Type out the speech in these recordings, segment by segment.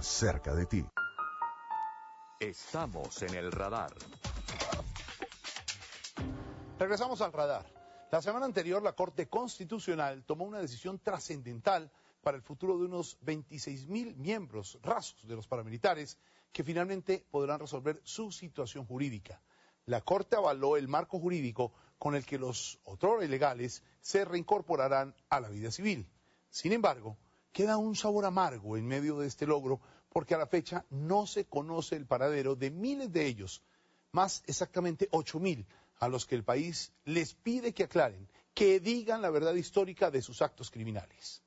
más cerca de ti. Estamos en el radar. Regresamos al radar. La semana anterior, la Corte Constitucional tomó una decisión trascendental para el futuro de unos 26.000 miembros rasos de los paramilitares que finalmente podrán resolver su situación jurídica. La Corte avaló el marco jurídico con el que los otrora ilegales se reincorporarán a la vida civil. Sin embargo, queda un sabor amargo en medio de este logro porque a la fecha no se conoce el paradero de miles de ellos, más exactamente 8.000, a los que el país les pide que aclaren, que digan la verdad histórica de sus actos criminales.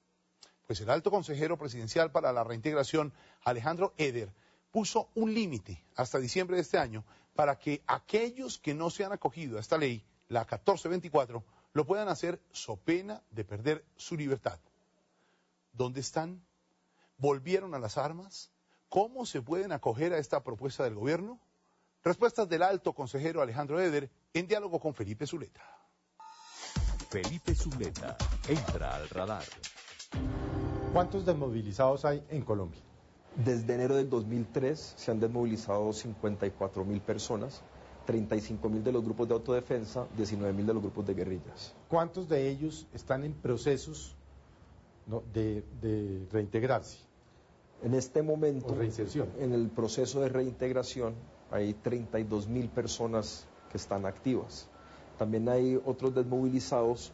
Pues el alto consejero presidencial para la reintegración, Alejandro Eder, puso un límite hasta diciembre de este año para que aquellos que no se han acogido a esta ley, la 1424, lo puedan hacer so pena de perder su libertad. ¿Dónde están? ¿Volvieron a las armas? ¿Cómo se pueden acoger a esta propuesta del gobierno? Respuestas del alto consejero Alejandro Eder en diálogo con Felipe Zuleta. Felipe Zuleta entra al radar. ¿Cuántos desmovilizados hay en Colombia? Desde enero del 2003 se han desmovilizado 54.000 personas, 35.000 de los grupos de autodefensa, 19.000 de los grupos de guerrillas. ¿Cuántos de ellos están en procesos de reintegrarse? En este momento, o reinserción, en el proceso de reintegración, hay 32.000 personas que están activas. También hay otros desmovilizados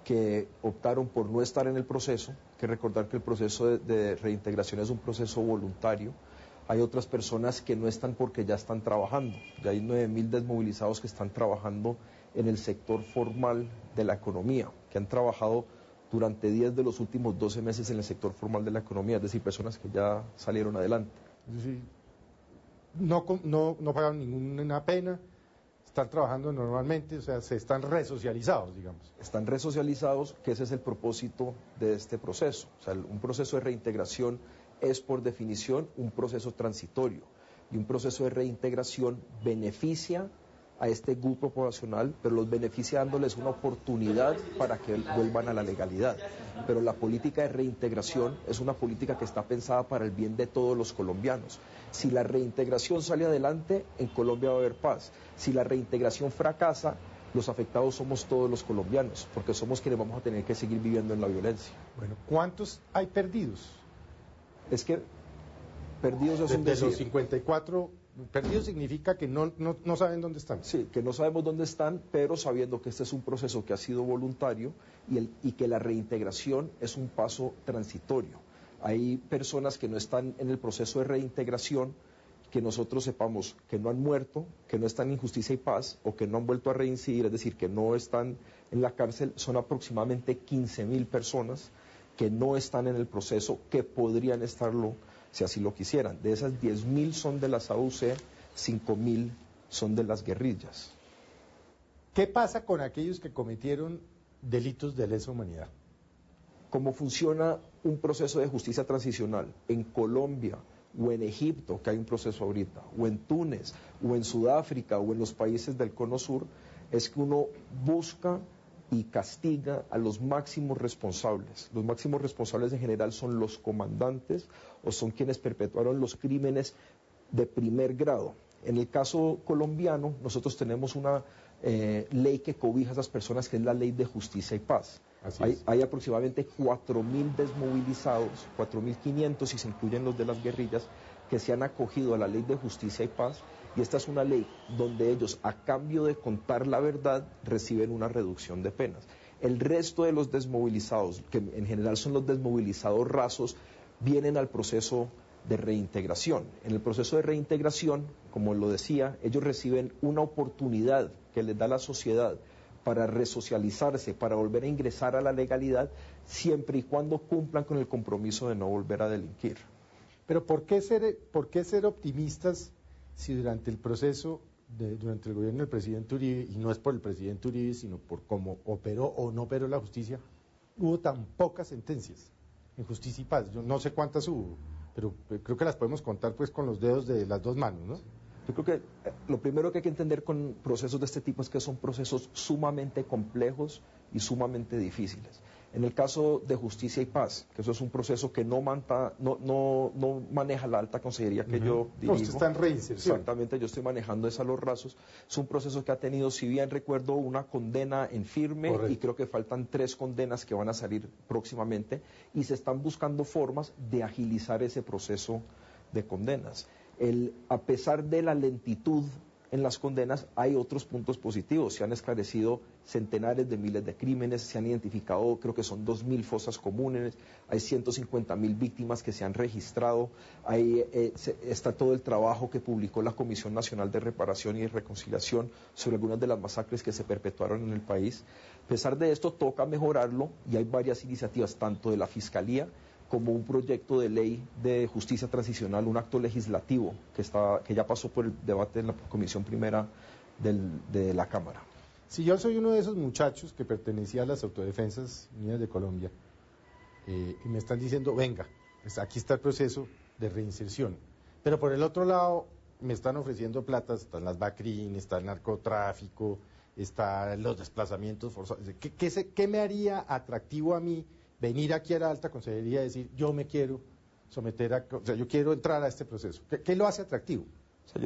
que optaron por no estar en el proceso. Hay que recordar que el proceso de reintegración es un proceso voluntario. Hay otras personas que no están porque ya están trabajando. Ya hay 9.000 desmovilizados que están trabajando en el sector formal de la economía, que han trabajado durante 10 de los últimos 12 meses en el sector formal de la economía, es decir, personas que ya salieron adelante. Es decir, no pagan ninguna pena, están trabajando normalmente, o sea, se están resocializados, digamos. Están resocializados, que ese es el propósito de este proceso. O sea, un proceso de reintegración es por definición un proceso transitorio, y un proceso de reintegración beneficia a este grupo poblacional, pero los beneficia dándoles una oportunidad para que vuelvan a la legalidad. Pero la política de reintegración es una política que está pensada para el bien de todos los colombianos. Si la reintegración sale adelante, en Colombia va a haber paz. Si la reintegración fracasa, los afectados somos todos los colombianos, porque somos quienes vamos a tener que seguir viviendo en la violencia. Bueno, ¿cuántos hay perdidos? Es que perdidos es un decir. De los 54, perdidos significa que no saben dónde están. Sí, que no sabemos dónde están, pero sabiendo que este es un proceso que ha sido voluntario y que la reintegración es un paso transitorio. Hay personas que no están en el proceso de reintegración, que nosotros sepamos que no han muerto, que no están en justicia y paz, o que no han vuelto a reincidir, es decir, que no están en la cárcel. Son aproximadamente 15.000 personas que no están en el proceso, que podrían estarlo si así lo quisieran. De esas 10.000 son de las AUC, 5.000 son de las guerrillas. ¿Qué pasa con aquellos que cometieron delitos de lesa humanidad? ¿Cómo funciona un proceso de justicia transicional en Colombia o en Egipto, que hay un proceso ahorita, o en Túnez, o en Sudáfrica, o en los países del Cono Sur? Es que uno busca y castiga a los máximos responsables. Los máximos responsables en general son los comandantes o son quienes perpetuaron los crímenes de primer grado. En el caso colombiano, nosotros tenemos una ley que cobija a esas personas, que es la Ley de Justicia y Paz. Hay aproximadamente 4.000 desmovilizados, 4.500 si se incluyen los de las guerrillas, que se han acogido a la Ley de Justicia y Paz, y esta es una ley donde ellos, a cambio de contar la verdad, reciben una reducción de penas. El resto de los desmovilizados, que en general son los desmovilizados rasos, vienen al proceso de reintegración. En el proceso de reintegración, como lo decía, ellos reciben una oportunidad que les da la sociedad para resocializarse, para volver a ingresar a la legalidad, siempre y cuando cumplan con el compromiso de no volver a delinquir. Pero ¿por qué ser optimistas si durante el proceso, durante el gobierno del presidente Uribe, y no es por el presidente Uribe, sino por cómo operó o no operó la justicia, hubo tan pocas sentencias en Justicia y Paz? Yo no sé cuántas hubo, pero creo que las podemos contar pues con los dedos de las dos manos, ¿no? Yo creo que lo primero que hay que entender con procesos de este tipo es que son procesos sumamente complejos y sumamente difíciles. En el caso de Justicia y Paz, que eso es un proceso que no maneja la alta consejería que yo dirijo. Usted está en reinserción. Exactamente, yo estoy manejando es a los rasos. Es un proceso que ha tenido, si bien recuerdo, una condena en firme. Correcto. Y creo que faltan 3 condenas que van a salir próximamente y se están buscando formas de agilizar ese proceso de condenas. A pesar de la lentitud en las condenas, hay otros puntos positivos. Se han esclarecido centenares de miles de crímenes, se han identificado, creo que son 2.000 fosas comunes, hay 150.000 víctimas que se han registrado, está todo el trabajo que publicó la Comisión Nacional de Reparación y Reconciliación sobre algunas de las masacres que se perpetuaron en el país. A pesar de esto, toca mejorarlo y hay varias iniciativas, tanto de la Fiscalía como un proyecto de ley de justicia transicional, un acto legislativo que ya pasó por el debate en la Comisión Primera de la Cámara. Si yo soy uno de esos muchachos que pertenecía a las Autodefensas Unidas de Colombia y me están diciendo, venga, pues aquí está el proceso de reinserción, pero por el otro lado me están ofreciendo plata, están las BACRIN, está el narcotráfico, están los desplazamientos forzados, ¿qué me haría atractivo a mí venir aquí a la alta consejería y decir, yo me quiero someter yo quiero entrar a este proceso? ¿Qué lo hace atractivo? O sea,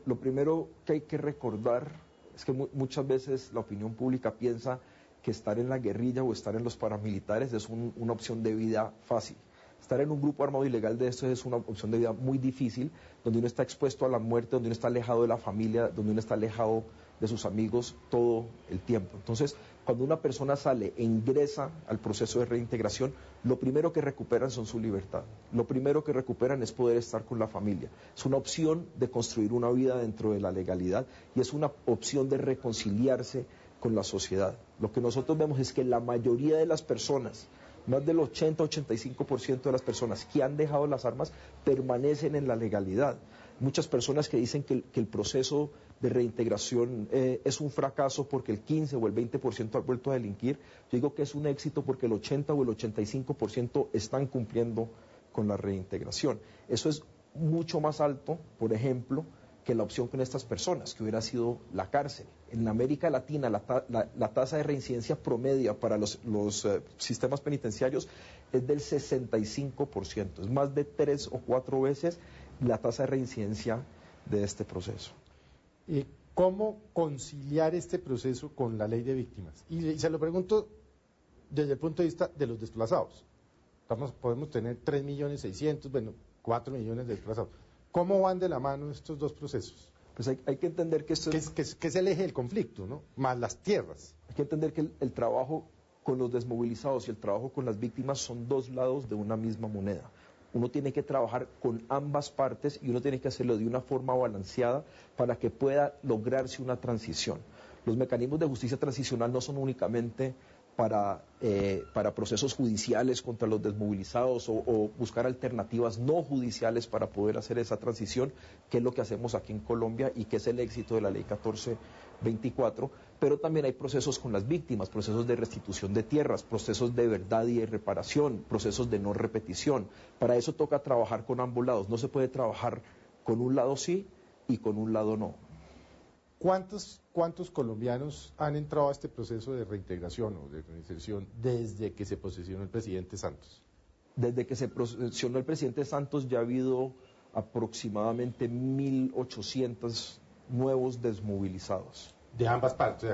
lo primero que hay que recordar es que muchas veces la opinión pública piensa que estar en la guerrilla o estar en los paramilitares es una opción de vida fácil. Estar en un grupo armado ilegal de estos es una opción de vida muy difícil, donde uno está expuesto a la muerte, donde uno está alejado de la familia, donde uno está alejado de sus amigos todo el tiempo. Entonces, cuando una persona sale e ingresa al proceso de reintegración, lo primero que recuperan son su libertad. Lo primero que recuperan es poder estar con la familia. Es una opción de construir una vida dentro de la legalidad y es una opción de reconciliarse con la sociedad. Lo que nosotros vemos es que la mayoría de las personas, más del 80-85% de las personas que han dejado las armas permanecen en la legalidad. Muchas personas que dicen que el proceso de reintegración es un fracaso porque el 15 o el 20% ha vuelto a delinquir. Yo digo que es un éxito porque el 80 o el 85% están cumpliendo con la reintegración. Eso es mucho más alto, por ejemplo, que la opción con estas personas, que hubiera sido la cárcel. En América Latina la tasa de reincidencia promedia para los sistemas penitenciarios es del 65%, es más de 3 o 4 veces la tasa de reincidencia de este proceso. ¿Cómo conciliar este proceso con la ley de víctimas? Y se lo pregunto desde el punto de vista de los desplazados. Podemos tener 3.600.000, bueno, 4 millones de desplazados. ¿Cómo van de la mano estos dos procesos? Pues hay que entender que esto que es el eje del conflicto, ¿no? Más las tierras. Hay que entender que el trabajo con los desmovilizados y el trabajo con las víctimas son dos lados de una misma moneda. Uno tiene que trabajar con ambas partes y uno tiene que hacerlo de una forma balanceada para que pueda lograrse una transición. Los mecanismos de justicia transicional no son únicamente para procesos judiciales contra los desmovilizados o buscar alternativas no judiciales para poder hacer esa transición, que es lo que hacemos aquí en Colombia y que es el éxito de la Ley 1424, pero también hay procesos con las víctimas, procesos de restitución de tierras, procesos de verdad y de reparación, procesos de no repetición. Para eso toca trabajar con ambos lados, no se puede trabajar con un lado sí y con un lado no. ¿Cuántos colombianos han entrado a este proceso de reintegración o de reinserción desde que se posesionó el presidente Santos? Desde que se posesionó el presidente Santos ya ha habido aproximadamente 1.800 nuevos desmovilizados. ¿De ambas partes?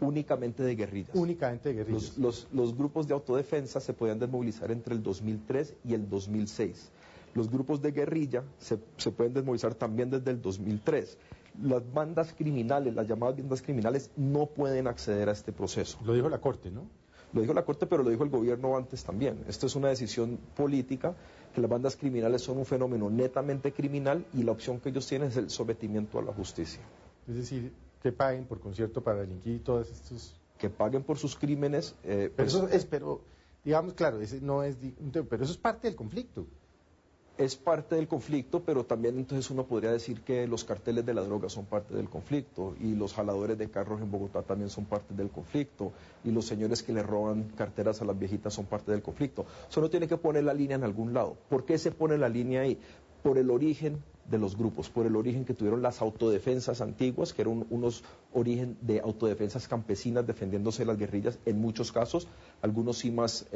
Únicamente de guerrillas. Únicamente de guerrillas. Los grupos de autodefensa se podían desmovilizar entre el 2003 y el 2006. Los grupos de guerrilla se pueden desmovilizar también desde el 2003. Las bandas criminales, las llamadas bandas criminales, no pueden acceder a este proceso. Lo dijo la Corte, ¿no? Lo dijo la Corte, pero lo dijo el gobierno antes también. Esto es una decisión política, que las bandas criminales son un fenómeno netamente criminal y la opción que ellos tienen es el sometimiento a la justicia. Es decir, que paguen por concierto para delinquir y todos estos... Que paguen por sus crímenes. Pero digamos, claro, ese no es un tema, pero eso es parte del conflicto. Es parte del conflicto, pero también entonces uno podría decir que los carteles de la droga son parte del conflicto y los jaladores de carros en Bogotá también son parte del conflicto y los señores que le roban carteras a las viejitas son parte del conflicto. Solo tiene que poner la línea en algún lado. ¿Por qué se pone la línea ahí? Por el origen de los grupos, por el origen que tuvieron las autodefensas antiguas, que eran unos origen de autodefensas campesinas defendiéndose de las guerrillas, en muchos casos, algunos sí más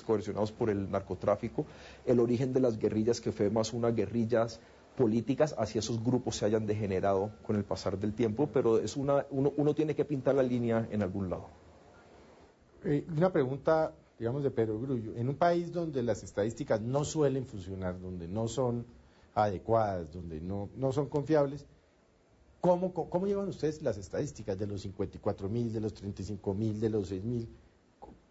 coercionados por el narcotráfico, el origen de las guerrillas que fue más unas guerrillas políticas, hacia esos grupos se hayan degenerado con el pasar del tiempo, pero es uno tiene que pintar la línea en algún lado. Una pregunta, digamos, de Pedro Grullo. En un país donde las estadísticas no suelen funcionar, donde no son adecuadas, donde no son confiables, ¿cómo llevan ustedes las estadísticas de los 54.000, de los 35.000, de los 6.000?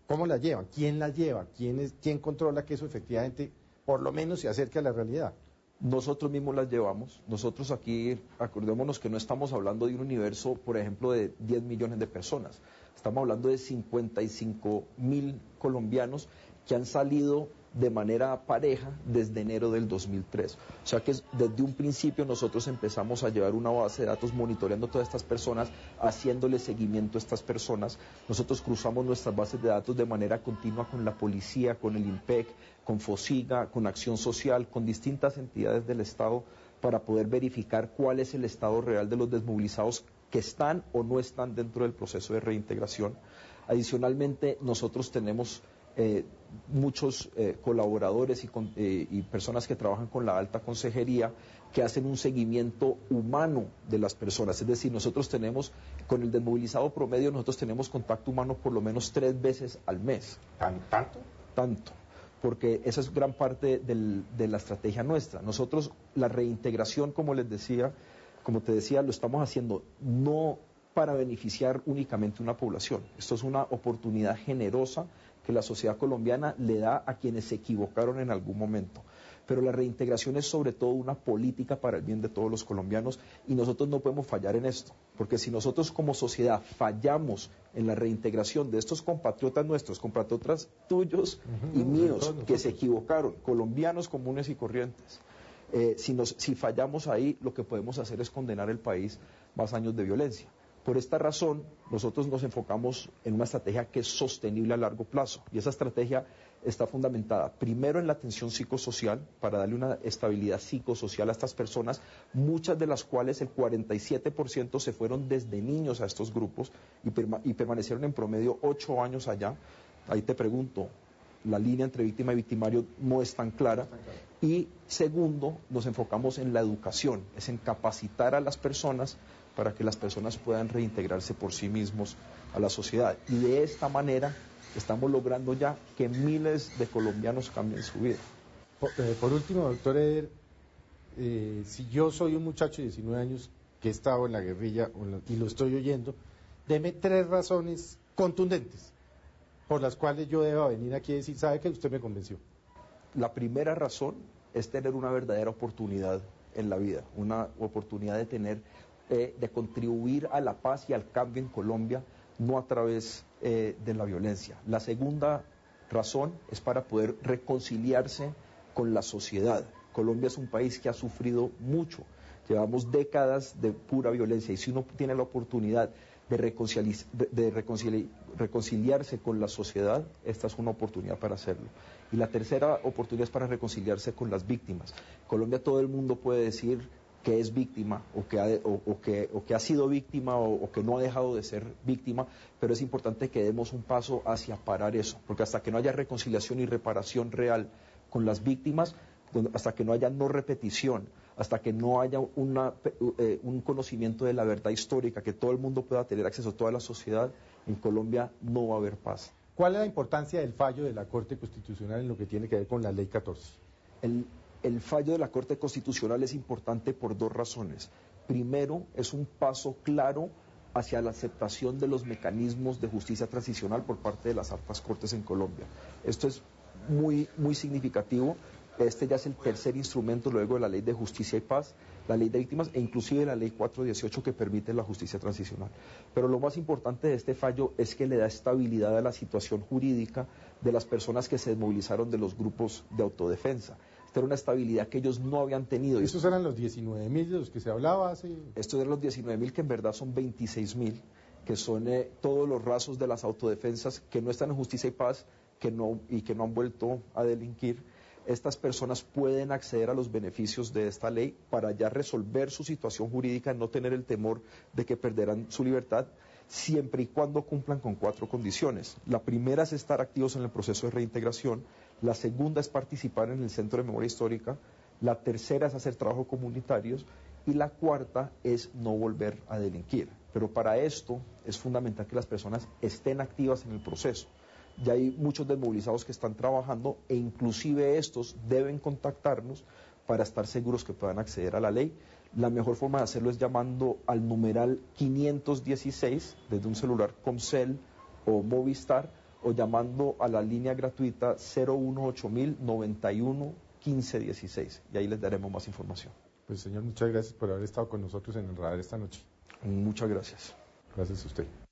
¿Cómo las llevan? ¿Quién las lleva? ¿Quién controla que eso efectivamente, por lo menos, se acerque a la realidad? Nosotros mismos las llevamos. Nosotros aquí, acordémonos que no estamos hablando de un universo, por ejemplo, de 10 millones de personas. Estamos hablando de 55.000 colombianos que han salido de manera pareja desde enero del 2003. O sea que desde un principio nosotros empezamos a llevar una base de datos monitoreando todas estas personas, haciéndole seguimiento a estas personas. Nosotros cruzamos nuestras bases de datos de manera continua con la policía, con el IMPEC, con FOSIGA, con Acción Social, con distintas entidades del Estado para poder verificar cuál es el estado real de los desmovilizados que están o no están dentro del proceso de reintegración. Adicionalmente, nosotros tenemos muchos colaboradores y personas que trabajan con la alta consejería que hacen un seguimiento humano de las personas. Es decir, nosotros tenemos, con el desmovilizado promedio, nosotros tenemos contacto humano por lo menos 3 veces al mes. ¿Tanto? Tanto, porque esa es gran parte de la estrategia nuestra. Nosotros, la reintegración, como te decía, lo estamos haciendo no para beneficiar únicamente una población. Esto es una oportunidad generosa que la sociedad colombiana le da a quienes se equivocaron en algún momento. Pero la reintegración es sobre todo una política para el bien de todos los colombianos y nosotros no podemos fallar en esto, porque si nosotros como sociedad fallamos en la reintegración de estos compatriotas nuestros, compatriotas tuyos y míos, que se equivocaron, colombianos comunes y corrientes, si fallamos ahí, lo que podemos hacer es condenar el país más años de violencia. Por esta razón, nosotros nos enfocamos en una estrategia que es sostenible a largo plazo y esa estrategia está fundamentada primero en la atención psicosocial para darle una estabilidad psicosocial a estas personas, muchas de las cuales el 47% se fueron desde niños a estos grupos y permanecieron en promedio 8 años allá. Ahí te pregunto, la línea entre víctima y victimario no es tan clara. Y segundo, nos enfocamos en la educación, es en capacitar a las personas para que las personas puedan reintegrarse por sí mismos a la sociedad. Y de esta manera estamos logrando ya que miles de colombianos cambien su vida. Por último, doctor Eder, si yo soy un muchacho de 19 años que he estado en la guerrilla y lo estoy oyendo, deme 3 razones contundentes por las cuales yo deba venir aquí a decir, ¿sabe que usted me convenció? La primera razón es tener una verdadera oportunidad en la vida, una oportunidad de contribuir a la paz y al cambio en Colombia, no a través de la violencia. La segunda razón es para poder reconciliarse con la sociedad. Colombia es un país que ha sufrido mucho, llevamos décadas de pura violencia y si uno tiene la oportunidad de reconciliarse con la sociedad, esta es una oportunidad para hacerlo. Y la tercera oportunidad es para reconciliarse con las víctimas. En Colombia todo el mundo puede decir que es víctima o que ha sido víctima o que no ha dejado de ser víctima, pero es importante que demos un paso hacia parar eso, porque hasta que no haya reconciliación y reparación real con las víctimas, hasta que no haya no repetición, hasta que no haya un conocimiento de la verdad histórica, que todo el mundo pueda tener acceso a toda la sociedad, en Colombia no va a haber paz. ¿Cuál es la importancia del fallo de la Corte Constitucional en lo que tiene que ver con la Ley 14? El fallo de la Corte Constitucional es importante por 2 razones. Primero, es un paso claro hacia la aceptación de los mecanismos de justicia transicional por parte de las altas cortes en Colombia. Esto es muy, muy significativo. Este ya es el tercer instrumento luego de la Ley de Justicia y Paz, la Ley de Víctimas e inclusive la Ley 418 que permite la justicia transicional. Pero lo más importante de este fallo es que le da estabilidad a la situación jurídica de las personas que se desmovilizaron de los grupos de autodefensa. Esta era una estabilidad que ellos no habían tenido. ¿Estos eran los 19.000 de los que se hablaba hace...? Estos eran los 19.000 que en verdad son 26.000, que son todos los rasos de las autodefensas que no están en justicia y paz y que no han vuelto a delinquir. estas personas pueden acceder a los beneficios de esta ley para ya resolver su situación jurídica, no tener el temor de que perderán su libertad, siempre y cuando cumplan con 4 condiciones. La primera es estar activos en el proceso de reintegración, la segunda es participar en el Centro de Memoria Histórica, la tercera es hacer trabajo comunitarios y la cuarta es no volver a delinquir. Pero para esto es fundamental que las personas estén activas en el proceso. Ya hay muchos desmovilizados que están trabajando e inclusive estos deben contactarnos para estar seguros que puedan acceder a la ley. La mejor forma de hacerlo es llamando al numeral 516 desde un celular Comcel o Movistar o llamando a la línea gratuita 018.000 91 15 16 y ahí les daremos más información. Pues señor, muchas gracias por haber estado con nosotros en el radar esta noche. Muchas gracias. Gracias a usted.